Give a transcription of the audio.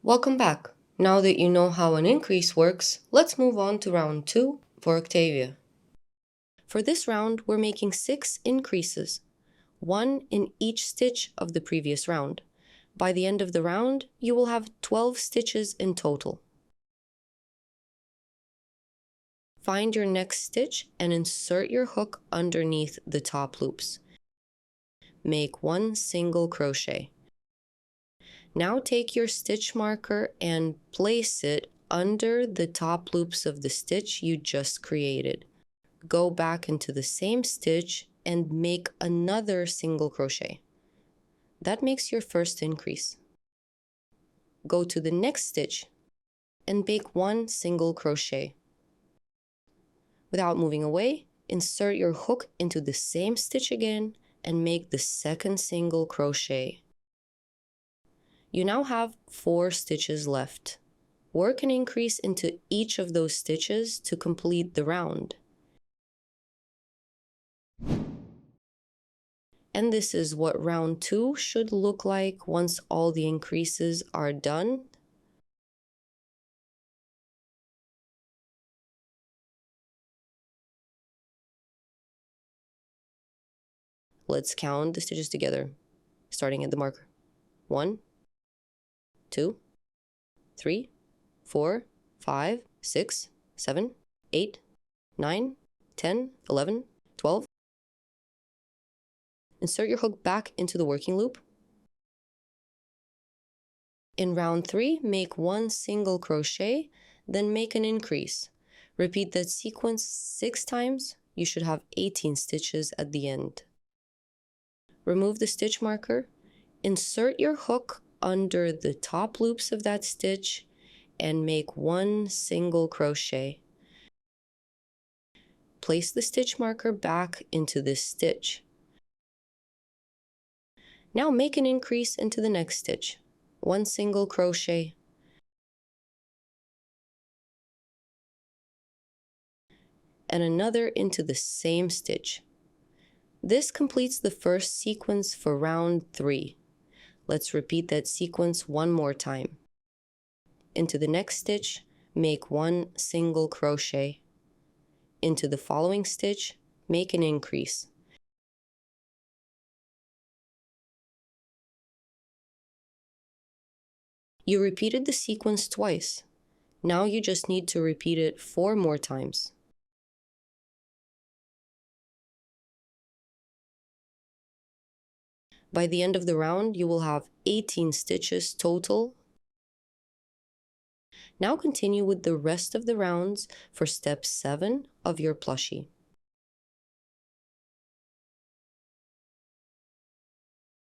Welcome back. Now that you know how an increase works, let's move on to round 2 for Octavia. For this round, we're making 6 increases, 1 in each stitch of the previous round. By the end of the round, you will have 12 stitches in total. Find your next stitch and insert your hook underneath the top loops. Make 1 single crochet. Now take your stitch marker and place it under the top loops of the stitch you just created. Go back into the same stitch and make another single crochet. That makes your first increase. Go to the next stitch and make 1 single crochet. Without moving away, insert your hook into the same stitch again and make the second single crochet. You now have 4 stitches left. Work an increase into each of those stitches to complete the round. And this is what round 2 should look like once all the increases are done. Let's count the stitches together, starting at the marker. 1, 2, 3, 4, 5, 6, 7, 8, 9, 10, 11, 12. Insert your hook back into the working loop. In round 3, make 1 single crochet, then make an increase. Repeat that sequence 6 times. You should have 18 stitches at the end. Remove the stitch marker. Insert your hook under the top loops of that stitch and make 1 single crochet. Place the stitch marker back into this stitch. Now make an increase into the next stitch. 1 single crochet. And another into the same stitch. This completes the first sequence for round 3. Let's repeat that sequence one more time. Into the next stitch, make 1 single crochet. Into the following stitch, make an increase. You repeated the sequence twice. Now you just need to repeat it 4 more times. By the end of the round, you will have 18 stitches total. Now continue with the rest of the rounds for step 7 of your plushie.